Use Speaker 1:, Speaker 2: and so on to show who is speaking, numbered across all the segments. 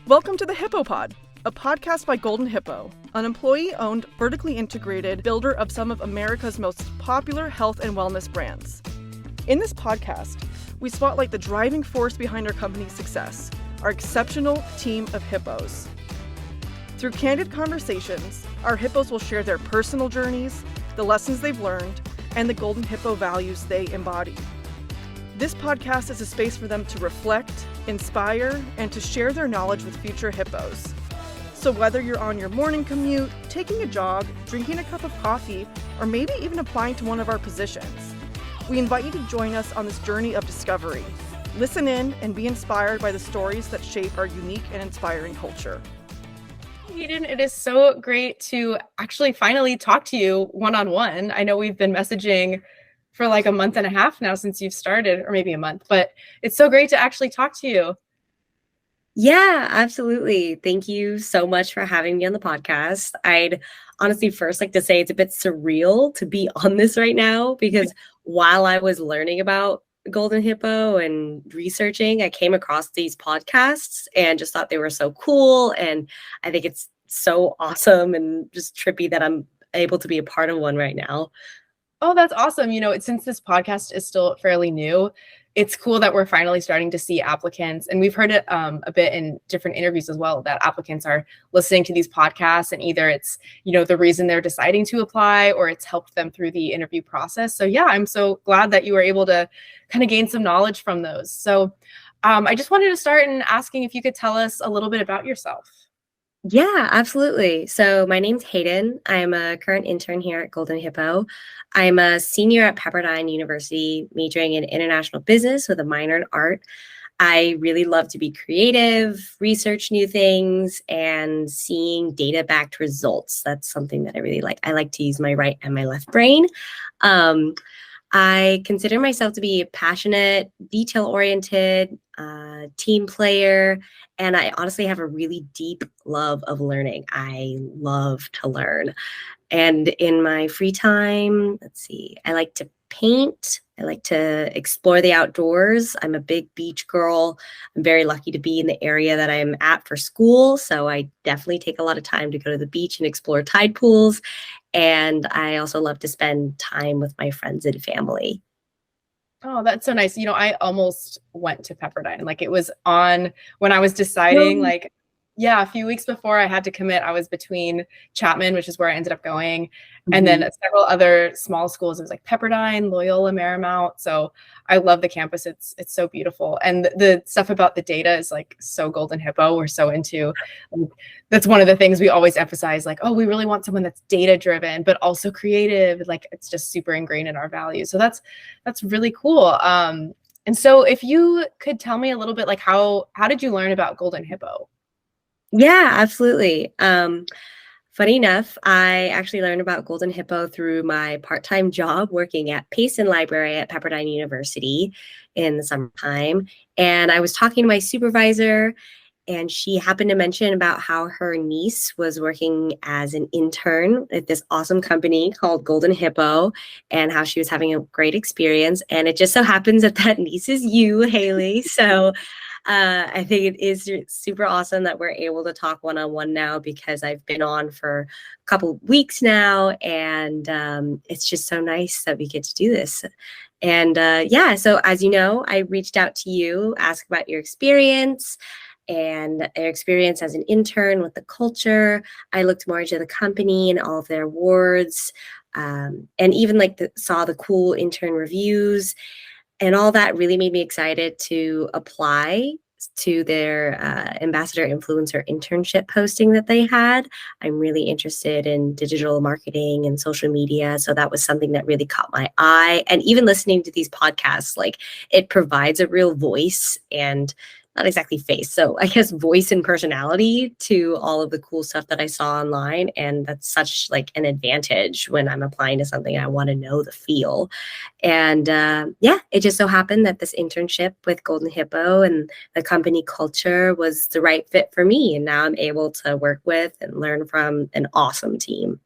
Speaker 1: Welcome to the Hippo Pod, a podcast by Golden Hippo, an employee-owned, vertically integrated builder of some of America's most popular health and wellness brands. In this podcast, we spotlight the driving force behind our company's success, our exceptional team of hippos. Through candid conversations, our hippos will share their personal journeys, the lessons they've learned, and the Golden Hippo values they embody. This podcast is a space for them to reflect, inspire, and to share their knowledge with future hippos. So whether you're on your morning commute, taking a jog, drinking a cup of coffee, or maybe even applying to one of our positions, we invite you to join us on this journey of discovery. Listen in and be inspired by the stories that shape our unique and inspiring culture.
Speaker 2: Hayden, it is so great to actually finally talk to you one-on-one. I know we've been messaging for like a month and a half now since you've started, or maybe a month, but it's so great to actually talk to you.
Speaker 3: Yeah, absolutely. Thank you so much for having me on the podcast. I'd honestly first like to say it's a bit surreal to be on this right now because while I was learning about Golden Hippo and researching, I came across these podcasts and just thought they were so cool. And I think it's so awesome and just trippy that I'm able to be a part of one right now.
Speaker 2: Oh, that's awesome. Since this podcast is still fairly new, it's cool that we're finally starting to see applicants. And we've heard it a bit in different interviews as well, that applicants are listening to these podcasts and either it's, the reason they're deciding to apply or it's helped them through the interview process. So yeah, I'm so glad that you were able to kind of gain some knowledge from those. So I just wanted to start in asking if you could tell us a little bit about yourself.
Speaker 3: Yeah, absolutely. So my name's Hayden. I'm a current intern here at Golden Hippo. I'm a senior at Pepperdine University, majoring in international business with a minor in art. I really love to be creative, research new things, and seeing data-backed results. That's something that I really like. I like to use my right and my left brain. I consider myself to be a passionate, detail-oriented, team player, and I honestly have a really deep love of learning. I love to learn. And in my free time, I like to paint. I like to explore the outdoors. I'm a big beach girl. I'm very lucky to be in the area that I'm at for school. So I definitely take a lot of time to go to the beach and explore tide pools. And I also love to spend time with my friends and family.
Speaker 2: Oh, that's so nice. I almost went to Pepperdine. Like it was on when I was deciding, a few weeks before I had to commit, I was between Chapman, which is where I ended up going, and then several other small schools. It was like Pepperdine, Loyola, Marymount. So I love the campus. It's so beautiful. And the stuff about the data is like so Golden Hippo. We're so into, that's one of the things we always emphasize, like, oh, we really want someone that's data driven, but also creative. Like it's just super ingrained in our values. So that's really cool. And so if you could tell me a little bit, like how did you learn about Golden Hippo?
Speaker 3: Yeah, absolutely. Funny enough, I actually learned about Golden Hippo through my part-time job working at Payson Library at Pepperdine University in the summertime. And I was talking to my supervisor, and she happened to mention about how her niece was working as an intern at this awesome company called Golden Hippo and how she was having a great experience. And it just so happens that niece is you, Hayley. So I think it is super awesome that we're able to talk one-on-one now because I've been on for a couple of weeks now, and it's just so nice that we get to do this. And so as you know, I reached out to you, asked about your experience and your experience as an intern with the culture. I looked more into the company and all of their awards, and even saw the cool intern reviews. And all that really made me excited to apply to their Ambassador Influencer internship posting that they had. I'm really interested in digital marketing and social media. So that was something that really caught my eye. And even listening to these podcasts, it provides a real voice and not exactly face. So I guess voice and personality to all of the cool stuff that I saw online. And that's such an advantage when I'm applying to something. I want to know the feel. And it just so happened that this internship with Golden Hippo and the company culture was the right fit for me. And now I'm able to work with and learn from an awesome team.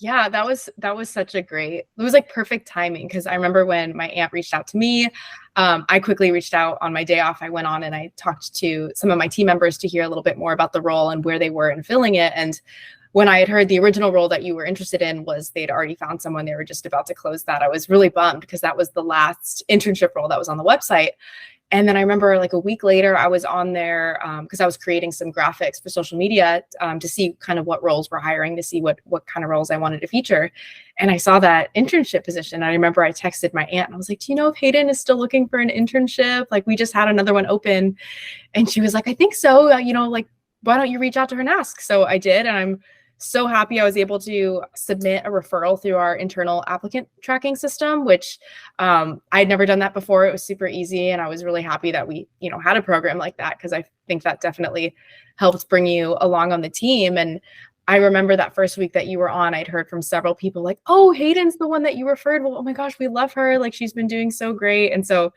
Speaker 2: Yeah, that was such a great, it was like perfect timing, because I remember when my aunt reached out to me, I quickly reached out on my day off. I went on and I talked to some of my team members to hear a little bit more about the role and where they were in filling it. And when I had heard the original role that you were interested in was they'd already found someone, they were just about to close that, I was really bummed because that was the last internship role that was on the website. And then I remember like a week later, I was on there because I was creating some graphics for social media to see kind of what roles we're hiring, to see what kind of roles I wanted to feature. And I saw that internship position. I remember I texted my aunt and I was like, do you know if Hayden is still looking for an internship? Like, we just had another one open. And she was like, I think so. Like, why don't you reach out to her and ask? So I did. And I'm so happy I was able to submit a referral through our internal applicant tracking system, which I'd never done that before. It was super easy. And I was really happy that we, had a program like that, because I think that definitely helps bring you along on the team. And I remember that first week that you were on, I'd heard from several people like, oh, Hayden's the one that you referred. Well, oh my gosh, we love her. Like, she's been doing so great. And so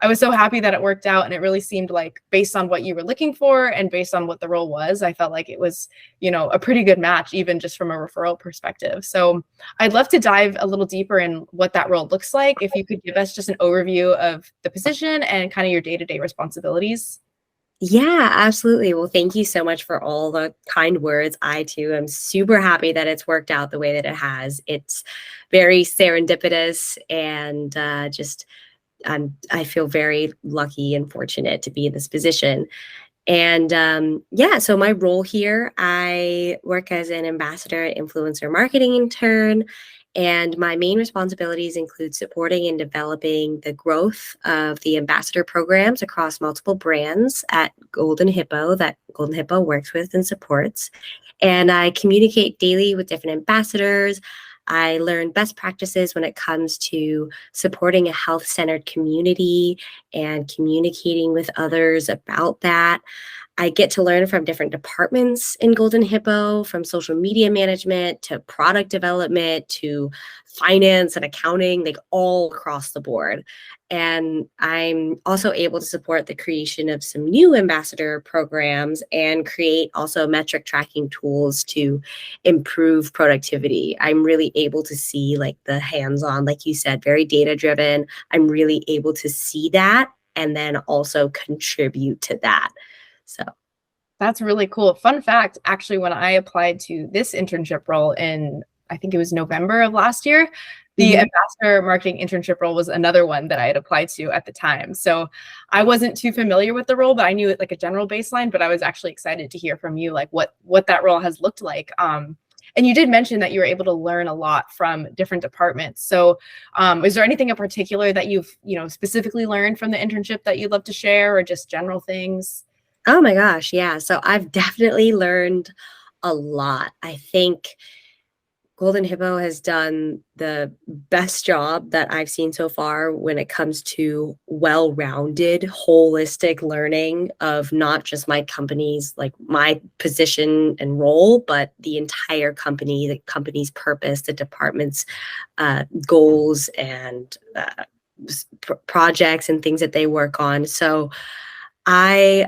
Speaker 2: I was so happy that it worked out. And it really seemed like, based on what you were looking for and based on what the role was, I felt like it was, a pretty good match, even just from a referral perspective. So I'd love to dive a little deeper in what that role looks like. If you could give us just an overview of the position and kind of your day-to-day responsibilities.
Speaker 3: Yeah, absolutely. Well, thank you so much for all the kind words. I too am super happy that it's worked out the way that it has. It's very serendipitous, and I feel very lucky and fortunate to be in this position. And so my role here, I work as an ambassador influencer marketing intern. And my main responsibilities include supporting and developing the growth of the ambassador programs across multiple brands at Golden Hippo that Golden Hippo works with and supports. And I communicate daily with different ambassadors. I learn best practices when it comes to supporting a health-centered community and communicating with others about that. I get to learn from different departments in Golden Hippo, from social media management to product development to finance and accounting, like all across the board. And I'm also able to support the creation of some new ambassador programs and create also metric tracking tools to improve productivity. I'm really able to see like the hands-on, like you said, very data-driven. I'm really able to see that and then also contribute to that. So
Speaker 2: that's really cool. Fun fact, actually, when I applied to this internship role in, I think it was November of last year, the Ambassador Marketing Internship role was another one that I had applied to at the time. So I wasn't too familiar with the role, but I knew it like a general baseline, but I was actually excited to hear from you, like what that role has looked like. And you did mention that you were able to learn a lot from different departments. So is there anything in particular that you've, specifically learned from the internship that you'd love to share, or just general things?
Speaker 3: Oh my gosh, yeah. So I've definitely learned a lot. I think Golden Hippo has done the best job that I've seen so far when it comes to well-rounded, holistic learning of not just my company's, like my position and role, but the entire company, the company's purpose, the department's goals and projects and things that they work on. So I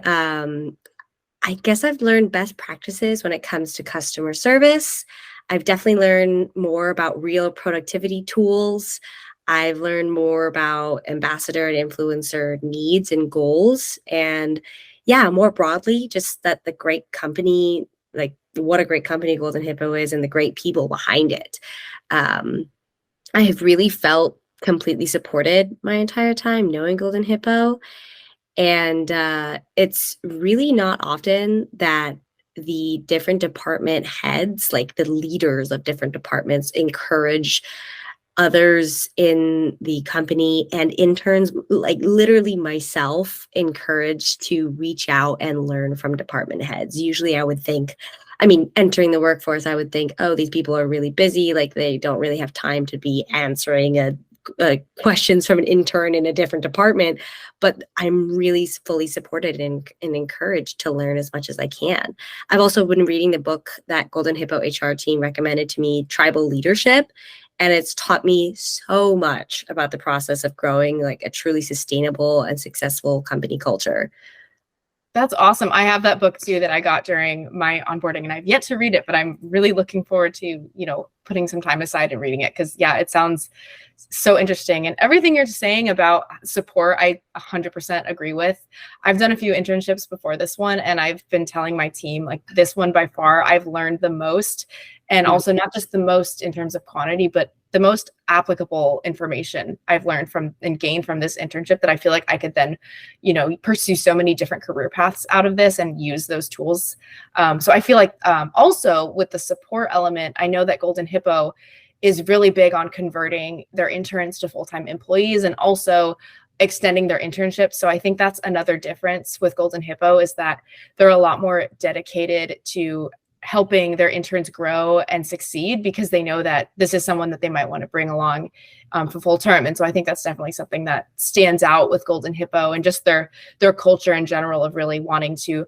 Speaker 3: guess I've learned best practices when it comes to customer service. I've definitely learned more about real productivity tools. I've learned more about ambassador and influencer needs and goals. And yeah, more broadly, just that the great company, like what a great company Golden Hippo is and the great people behind it. I have really felt completely supported my entire time knowing Golden Hippo. And it's really not often that the different department heads, like the leaders of different departments, encourage others in the company and interns, like literally myself, encouraged to reach out and learn from department heads. Usually I would think, entering the workforce, I would think, oh, these people are really busy. Like they don't really have time to be answering questions from an intern in a different department, but I'm really fully supported and encouraged to learn as much as I can. I've also been reading the book that Golden Hippo HR team recommended to me, Tribal Leadership, and it's taught me so much about the process of growing like a truly sustainable and successful company culture.
Speaker 2: That's awesome. I have that book too that I got during my onboarding, and I've yet to read it, but I'm really looking forward to, putting some time aside and reading it, because yeah, it sounds so interesting. And everything you're saying about support, I 100% agree with. I've done a few internships before this one, and I've been telling my team, like, this one by far, I've learned the most, and also not just the most in terms of quantity, but the most applicable information I've learned from and gained from this internship, that I feel like I could then, pursue so many different career paths out of this and use those tools. So I feel like also with the support element, I know that Golden Hippo is really big on converting their interns to full-time employees and also extending their internships. So I think that's another difference with Golden Hippo, is that they're a lot more dedicated to helping their interns grow and succeed, because they know that this is someone that they might want to bring along for full term. And so I think that's definitely something that stands out with Golden Hippo, and just their culture in general of really wanting to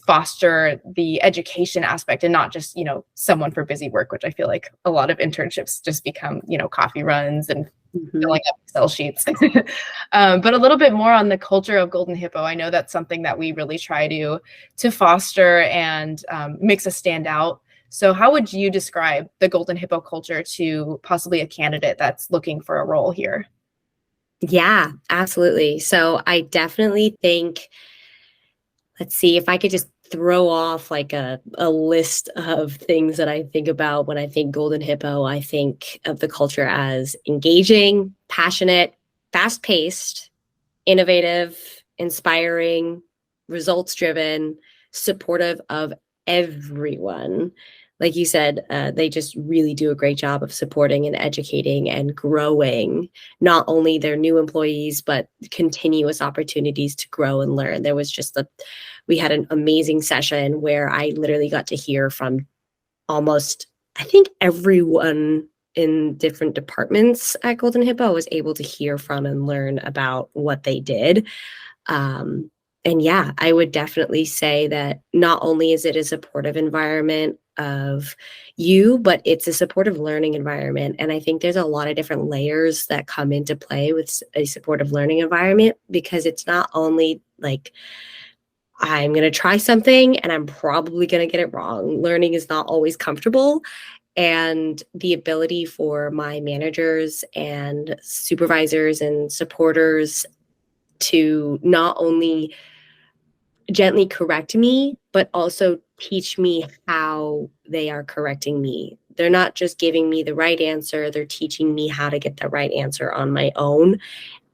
Speaker 2: foster the education aspect, and not just, someone for busy work, which I feel like a lot of internships just become, coffee runs and filling up Excel sheets. But a little bit more on the culture of Golden Hippo. I know that's something that we really try to foster and makes us stand out. So how would you describe the Golden Hippo culture to possibly a candidate that's looking for a role here?
Speaker 3: Yeah, absolutely. So I definitely think, let's see if I could just throw off like a list of things that I think about when I think Golden Hippo. I think of the culture as engaging, passionate, fast-paced, innovative, inspiring, results-driven, supportive of everyone. Like you said, they just really do a great job of supporting and educating and growing not only their new employees, but continuous opportunities to grow and learn. There was we had an amazing session where I literally got to hear from almost, I think, everyone in different departments at Golden Hippo was able to hear from and learn about what they did. And yeah, I would definitely say that not only is it a supportive environment of you, but it's a supportive learning environment. And I think there's a lot of different layers that come into play with a supportive learning environment, because it's not only like, I'm going to try something and I'm probably going to get it wrong. Learning is not always comfortable. And the ability for my managers and supervisors and supporters to not only gently correct me, but also teach me how they are correcting me. They're not just giving me the right answer, they're teaching me how to get the right answer on my own.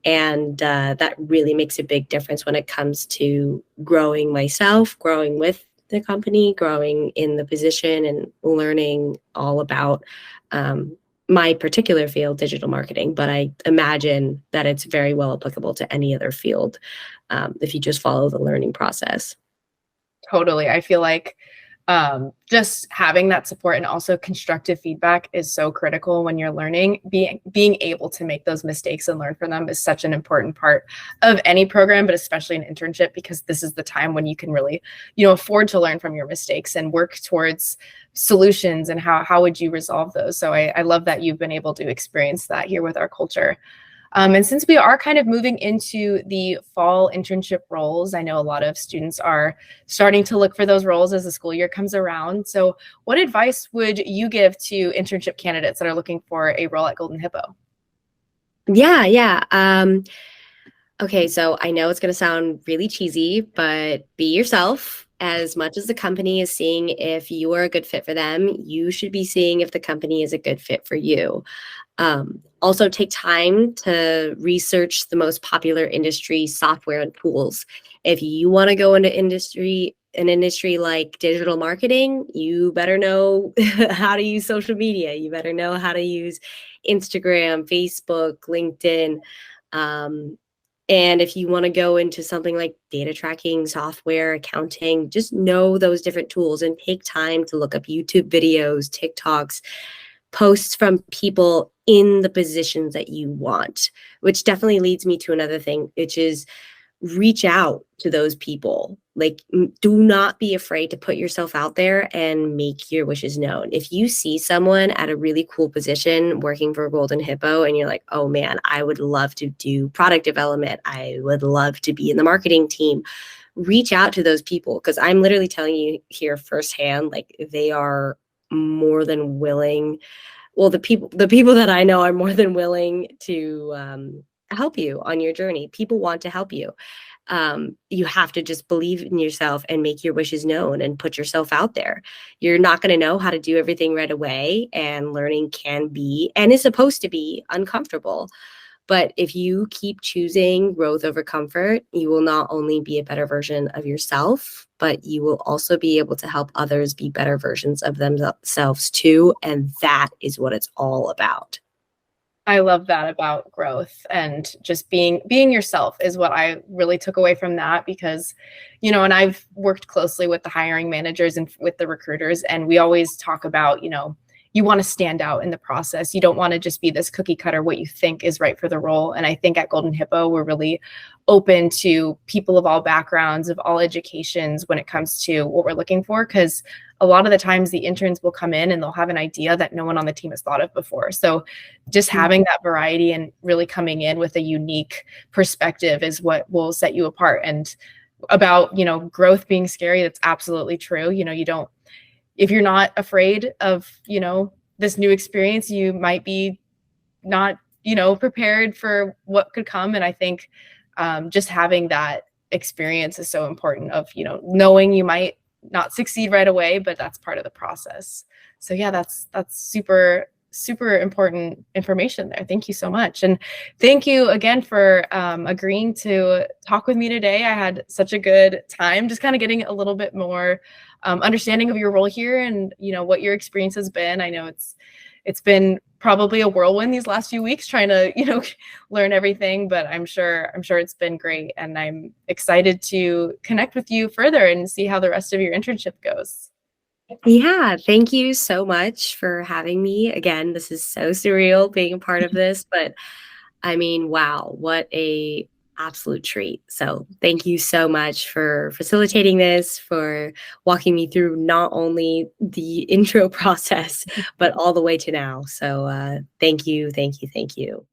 Speaker 3: And that really makes a big difference when it comes to growing myself, growing with the company, growing in the position, and learning all about my particular field, digital marketing. But I imagine that it's very well applicable to any other field if you just follow the learning process.
Speaker 2: Totally. I feel like just having that support and also constructive feedback is so critical when you're learning. Being able to make those mistakes and learn from them is such an important part of any program, but especially an internship, because this is the time when you can really, afford to learn from your mistakes and work towards solutions and how would you resolve those. So I love that you've been able to experience that here with our culture. And since we are kind of moving into the fall internship roles, I know a lot of students are starting to look for those roles as the school year comes around. So what advice would you give to internship candidates that are looking for a role at Golden Hippo?
Speaker 3: Yeah. Okay, so I know it's going to sound really cheesy, but be yourself. As much as the company is seeing if you are a good fit for them, you should be seeing if the company is a good fit for you. Also, take time to research the most popular industry software and tools. If you want to go into an industry like digital marketing, you better know how to use social media. You better know how to use Instagram, Facebook, LinkedIn. And if you want to go into something like data tracking, software, accounting, just know those different tools and take time to look up YouTube videos, TikToks, posts from people in the positions that you want, which definitely leads me to another thing, which is reach out to those people. Like, do not be afraid to put yourself out there and make your wishes known. If you see someone at a really cool position working for Golden Hippo and you're like, oh man, I would love to do product development, I would love to be in the marketing team, reach out to those people, because I'm literally telling you here firsthand, like they are more than willing. Well, the people that I know are more than willing to help you on your journey. People want to help you. You have to just believe in yourself and make your wishes known and put yourself out there. You're not going to know how to do everything right away, and learning can be and is supposed to be uncomfortable. But if you keep choosing growth over comfort, you will not only be a better version of yourself, but you will also be able to help others be better versions of themselves too. And that is what it's all about.
Speaker 2: I love that about growth, and just being yourself is what I really took away from that, because, you know, and I've worked closely with the hiring managers and with the recruiters, and we always talk about, you know, you want to stand out in the process. You don't want to just be this cookie cutter, what you think is right for the role. And I think at Golden Hippo, we're really open to people of all backgrounds, of all educations when it comes to what we're looking for. Because a lot of the times the interns will come in and they'll have an idea that no one on the team has thought of before. So just having that variety and really coming in with a unique perspective is what will set you apart. And about, you know, growth being scary, that's absolutely true. You know, if you're not afraid of, you know, this new experience, you might be not, you know, prepared for what could come. And I think just having that experience is so important, of, you know, knowing you might not succeed right away, but that's part of the process. So yeah, that's super, super important information there. Thank you so much. And thank you again for agreeing to talk with me today. I had such a good time just kind of getting a little bit more understanding of your role here, and, you know, what your experience has been. I know it's been probably a whirlwind these last few weeks trying to, you know, learn everything, but I'm sure it's been great, and I'm excited to connect with you further and see how the rest of your internship goes.
Speaker 3: Yeah, thank you so much for having me. Again, this is so surreal being a part of this, but I mean, wow, what a absolute treat. So thank you so much for facilitating this, for walking me through not only the intro process, but all the way to now. So thank you, thank you, thank you.